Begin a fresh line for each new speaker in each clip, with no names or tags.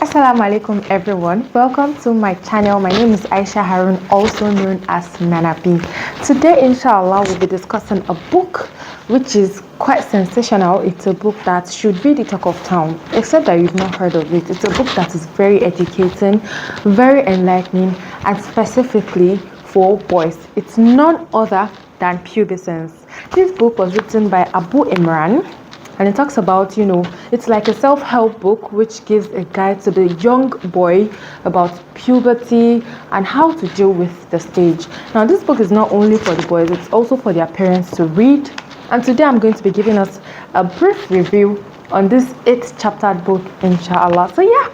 Assalamu alaikum everyone, welcome to my channel. My name is Aisha Harun, also known as Nana B. Today inshallah we'll be discussing a book which is quite sensational. It's a book that should be the talk of town, except that you've not heard of it. It's a book that is very educating, very enlightening, and specifically for boys. It's none other than Pubescence. This book was written by Abu Imran, and it talks about, it's like a self-help book which gives a guide to the young boy about puberty and how to deal with the stage. Now, this book is not only for the boys, it's also for their parents to read. And today I'm going to be giving us a brief review on this 8-chapter book, inshallah. So yeah,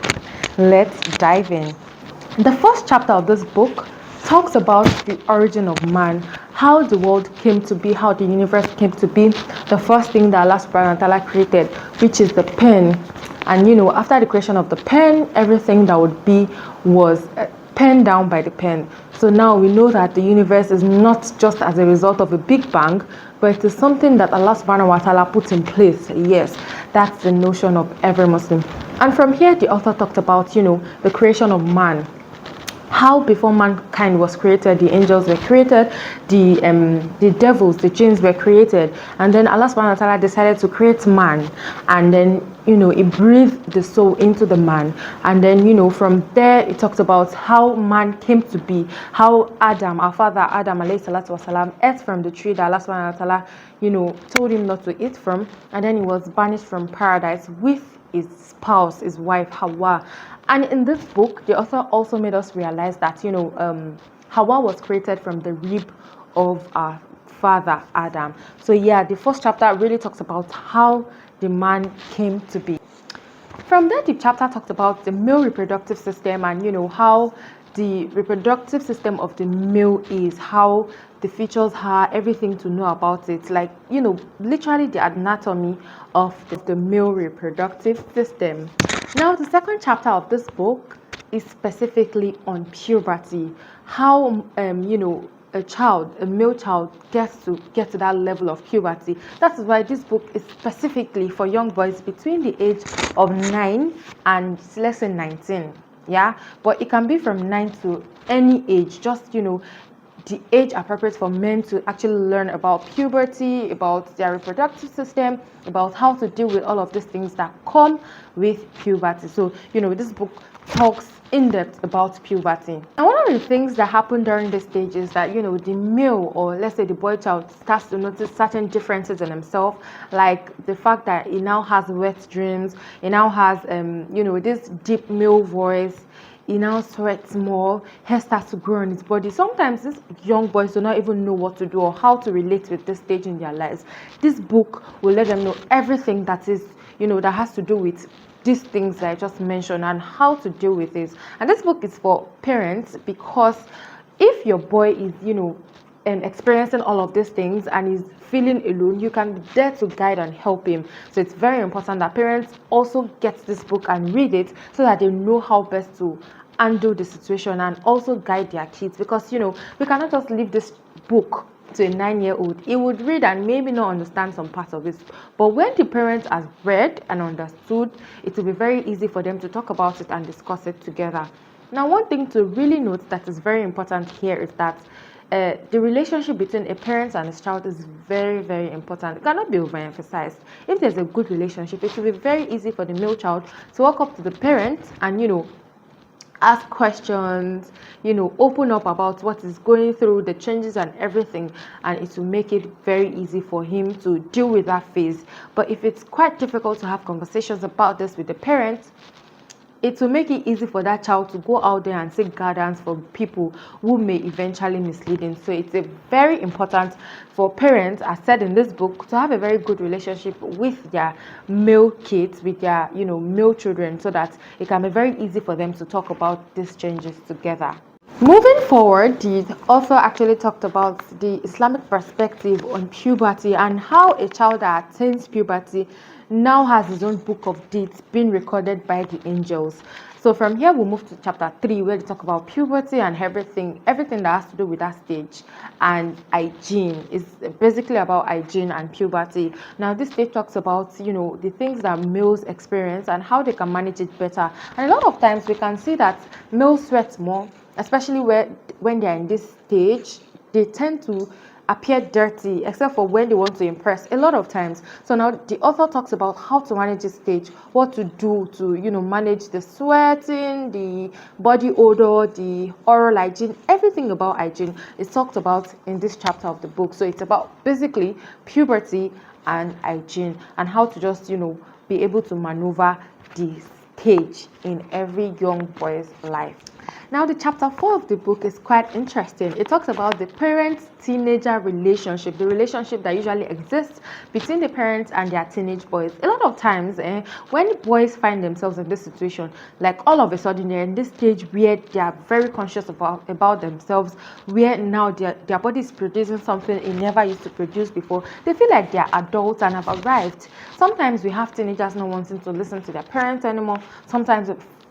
let's dive in. The first chapter of this book talks about the origin of man, how the world came to be, how the universe came to be. The first thing that Allah subhanahu wa ta'ala created, which is the pen. And after the creation of the pen, everything that would be was penned down by the pen. So now we know that the universe is not just as a result of a big bang, but it is something that Allah subhanahu wa ta'ala put in place. Yes, that's the notion of every Muslim. And from here the author talked about, the creation of man. How before mankind was created, the angels were created, the devils, the jinns were created, and then Allah subhanahu wa ta'ala decided to create man, and then he breathed the soul into the man, and then from there it talks about how man came to be, how Adam, our father Adam alayhi salatu wasalam, ate from the tree that Allah subhanahu wa ta'ala told him not to eat from, and then he was banished from paradise with his spouse, his wife Hawa. And in this book, the author also made us realize that, Hawa was created from the rib of our father, Adam. So yeah, the first chapter really talks about how the man came to be. From there, the chapter talks about the male reproductive system and, how the reproductive system of the male is, how the features are, everything to know about it. Like, literally the anatomy of the male reproductive system. Now, the second chapter of this book is specifically on puberty, how a male child gets to that level of puberty. That's why this book is specifically for young boys between the age of 9 and let's say 19. Yeah, but it can be from 9 to any age, just the age appropriate for men to actually learn about puberty, about their reproductive system, about how to deal with all of these things that come with puberty. So, this book talks in depth about puberty. And one of the things that happen during this stage is that, the male, or let's say the boy child, starts to notice certain differences in himself, like the fact that he now has wet dreams, he now has, this deep male voice. He now sweats more, hair starts to grow on his body. Sometimes these young boys do not even know what to do or how to relate with this stage in their lives. This book will let them know everything that is, that has to do with these things that I just mentioned and how to deal with this. And this book is for parents, because if your boy is, and experiencing all of these things and is feeling alone, you can be there to guide and help him. So it's very important that parents also get this book and read it so that they know how best to handle the situation and also guide their kids, because we cannot just leave this book to a 9-year-old. He would read and maybe not understand some parts of it, but when the parents has read and understood, it will be very easy for them to talk about it and discuss it together. Now, one thing to really note that is very important here is that the relationship between a parent and a child is very, very important. It cannot be overemphasized. If there's a good relationship, it will be very easy for the male child to walk up to the parent and, ask questions, open up about what is going through, the changes and everything, and it will make it very easy for him to deal with that phase. But if it's quite difficult to have conversations about this with the parents, it will make it easy for that child to go out there and seek guidance from people who may eventually mislead him. So it's very important for parents, as said in this book, to have a very good relationship with their male kids, with their male children, so that it can be very easy for them to talk about these changes together. Moving forward, the author actually talked about the Islamic perspective on puberty and how a child that attains puberty now has his own book of deeds being recorded by the angels. So from here we'll move to chapter 3, where they talk about puberty and everything that has to do with that stage. And hygiene is basically about hygiene and puberty. Now this stage talks about, the things that males experience and how they can manage it better. And a lot of times we can see that males sweat more, especially when they're in this stage. They tend to appear dirty, except for when they want to impress, a lot of times. So now the author talks about how to manage this stage, what to do to manage the sweating, the body odor, the oral hygiene. Everything about hygiene is talked about in this chapter of the book. So it's about basically puberty and hygiene, and how to just be able to maneuver this stage in every young boy's life. Now, the chapter 4 of the book is quite interesting. It talks about the parent-teenager relationship, the relationship that usually exists between the parents and their teenage boys. A lot of times, when boys find themselves in this situation, like all of a sudden they're in this stage where they are very conscious about themselves, where now their body is producing something it never used to produce before. They feel like they're adults and have arrived. Sometimes we have teenagers not wanting to listen to their parents anymore. Sometimes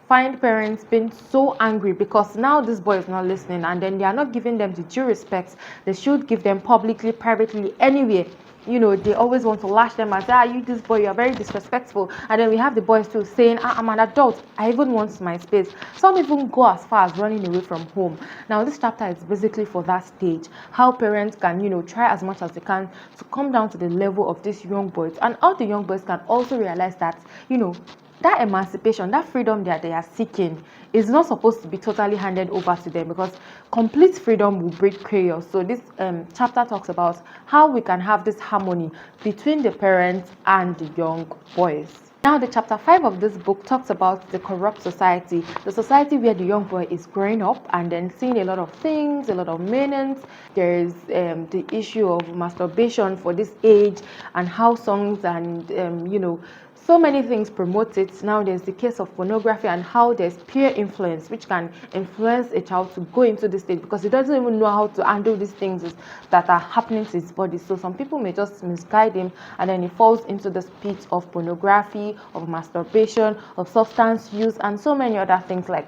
find parents being so angry because now this boy is not listening, and then they are not giving them the due respect they should give them publicly, privately, anywhere. They always want to lash them and say, you this boy, you're very disrespectful. And then we have the boys too saying, I'm an adult, I even want my space. Some even go as far as running away from home. Now this chapter is basically for that stage, how parents can try as much as they can to come down to the level of these young boys, and all the young boys can also realize that that emancipation, that freedom that they are seeking is not supposed to be totally handed over to them, because complete freedom will breed chaos. So this chapter talks about how we can have this harmony between the parents and the young boys. Now, the chapter 5 of this book talks about the corrupt society, the society where the young boy is growing up and then seeing a lot of things, a lot of meanings. There is the issue of masturbation for this age, and how songs and so many things promote it. Now there's the case of pornography, and how there's peer influence, which can influence a child to go into this state because he doesn't even know how to handle these things that are happening to his body. So some people may just misguide him, and then he falls into this pit of pornography, of masturbation, of substance use, and so many other things like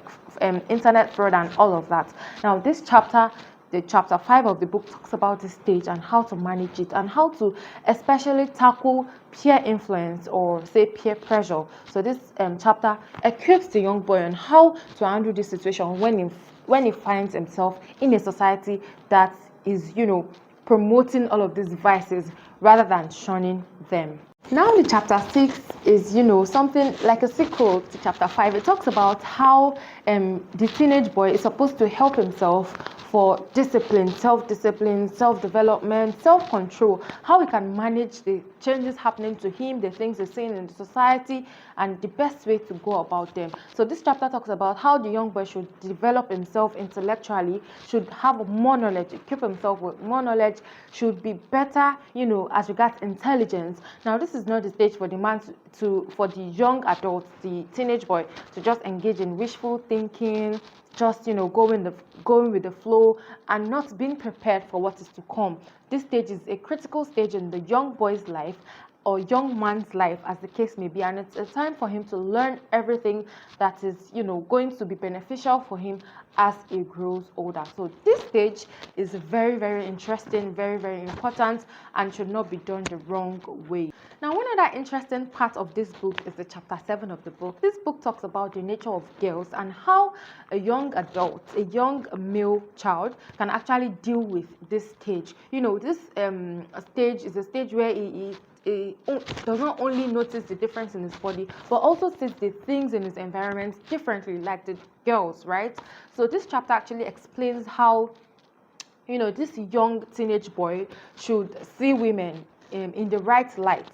internet fraud and all of that. Now this chapter, the chapter 5 of the book, talks about this stage and how to manage it, and how to especially tackle peer influence, or say peer pressure. So this chapter equips the young boy on how to handle this situation when he finds himself in a society that is promoting all of these vices rather than shunning them. Now the chapter 6 is something like a sequel to chapter 5. It talks about how the teenage boy is supposed to help himself for discipline, self-discipline, self-development, self-control, how he can manage the changes happening to him, the things he's seeing in the society, and the best way to go about them. So this chapter talks about how the young boy should develop himself intellectually, should have more knowledge, equip himself with more knowledge, should be better, as regards intelligence. Now this is not the stage for the man for the young adult, the teenage boy, to just engage in wishful thinking, just going with the flow, and not being prepared for what is to come. This stage is a critical stage in the young boy's life, or young man's life, as the case may be, and it's a time for him to learn everything that is going to be beneficial for him as he grows older. So this stage is very, very interesting, very, very important, and should not be done the wrong way. Now, one other interesting part of this book is the chapter 7 of the book. This book talks about the nature of girls and how a young adult, a young male child, can actually deal with this stage. This stage is a stage where he does not only notice the difference in his body, but also sees the things in his environment differently, like the girls, right? So this chapter actually explains how this young teenage boy should see women in the right light,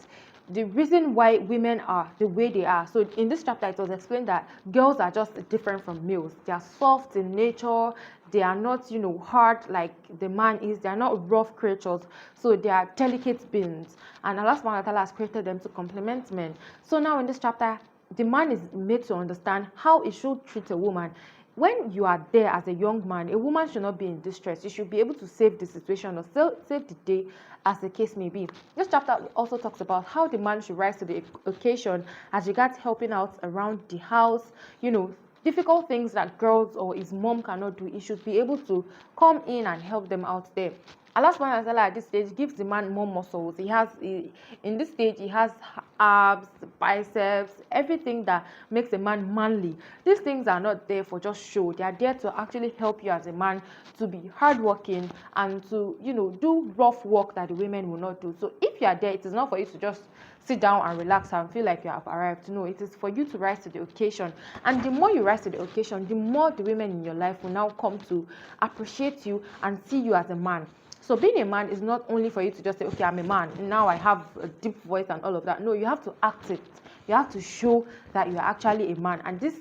the reason why women are the way they are. So in this chapter, it was explained that girls are just different from males. They are soft in nature. They are not, hard like the man is. They are not rough creatures. So they are delicate beings. And Allah subhanahu wa ta'ala has created them to complement men. So now in this chapter, the man is made to understand how he should treat a woman. when you are there as a young man, a woman should not be in distress. You should be able to save the situation or save the day, as the case may be. This chapter also talks about how the man should rise to the occasion as regards helping out around the house, difficult things that girls or his mom cannot do. He should be able to come in and help them out there. Allah subhanahu wa ta'ala at this stage gives the man more muscles. In this stage, he has abs, biceps, everything that makes a man manly. These things are not there for just show. They are there to actually help you as a man to be hardworking and to, do rough work that the women will not do. So if you are there, it is not for you to just sit down and relax and feel like you have arrived. No, it is for you to rise to the occasion. And the more you rise to the occasion, the more the women in your life will now come to appreciate you and see you as a man. So being a man is not only for you to just say, okay, I'm a man, now I have a deep voice and all of that. No, you have to act it. You have to show that you are actually a man. And this,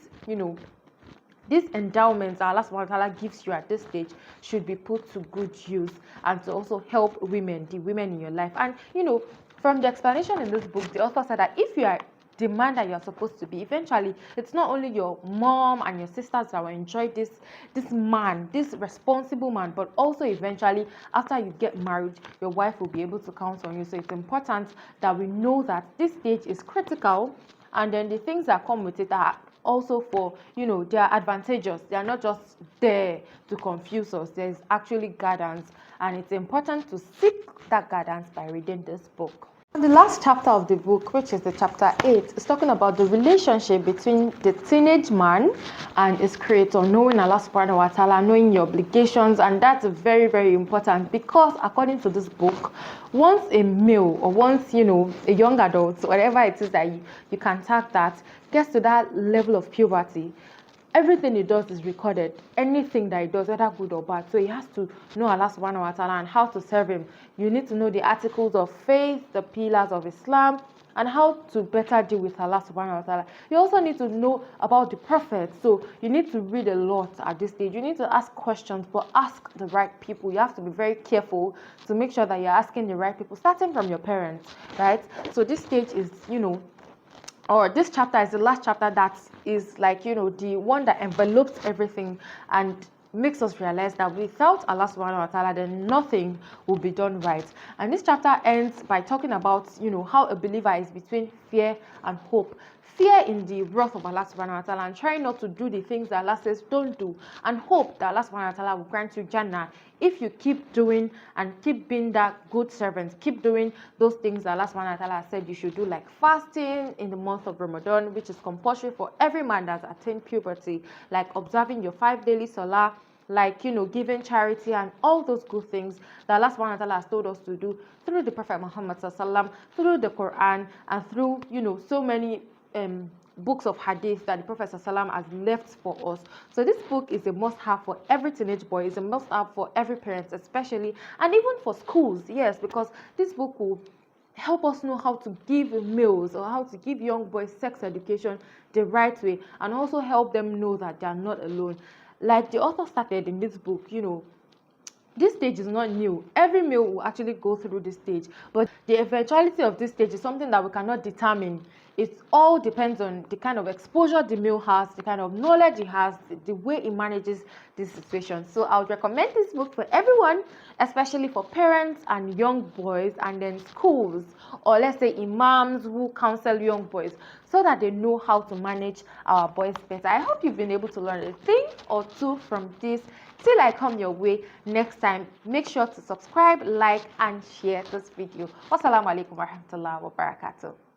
these endowments Allah subhanahu wa ta'ala gives you at this stage should be put to good use and to also help women, the women in your life. And, from the explanation in this book, the author said that if you are the man that you're supposed to be, eventually it's not only your mom and your sisters that will enjoy this man, this responsible man, but also eventually after you get married, your wife will be able to count on you. So it's important that we know that this stage is critical, and then the things that come with it are also for, they are advantageous. They are not just there to confuse us. There is actually guidance, and it's important to seek that guidance by reading this book. The last chapter of the book, which is the chapter 8, is talking about the relationship between the teenage man and his creator, knowing Allah subhanahu wa ta'ala, knowing your obligations. And that's very, very important, because according to this book, once a male or once, a young adult, whatever it is that you can tag that, gets to that level of puberty, everything he does is recorded. Anything that he does, whether good or bad. So he has to know Allah subhanahu wa ta'ala and how to serve him. You need to know the articles of faith, the pillars of Islam, and how to better deal with Allah subhanahu wa ta'ala. You also need to know about the prophets. So you need to read a lot at this stage. You need to ask questions, but ask the right people. You have to be very careful to make sure that you're asking the right people, starting from your parents, right? So this stage is, or this chapter is the last chapter that is like, the one that envelopes everything and makes us realize that without Allah subhanahu wa ta'ala, then nothing will be done right. And this chapter ends by talking about, how a believer is between fear and hope. Fear in the wrath of Allah subhanahu wa ta'ala and trying not to do the things that Allah says don't do, and hope that Allah subhanahu wa ta'ala will grant you Jannah if you keep doing and keep being that good servant, keep doing those things that Allah subhanahu wa ta'ala said you should do, like fasting in the month of Ramadan, which is compulsory for every man that's attained puberty, like observing your 5 daily salah, like, giving charity and all those good things that Allah subhanahu wa ta'ala has told us to do through the Prophet Muhammad sallallahu, through the Quran, and through, so many books of hadith that the Prophet ﷺ has left for us. So this book is a must-have for every teenage boy. It's a must-have for every parent, especially, and even for schools. Yes, because this book will help us know how to give males or how to give young boys sex education the right way, and also help them know that they are not alone. Like the author started in this book, this stage is not new. Every male will actually go through this stage, but the eventuality of this stage is something that we cannot determine. It all depends on the kind of exposure the male has, the kind of knowledge he has, the way he manages this situation. So I would recommend this book for everyone, especially for parents and young boys, and then schools, or let's say imams who counsel young boys, so that they know how to manage our boys better. I hope you've been able to learn a thing or two from this. Till I come your way next time, make sure to subscribe, like, and share this video. Wassalamu alaikum warahmatullahi wabarakatuh.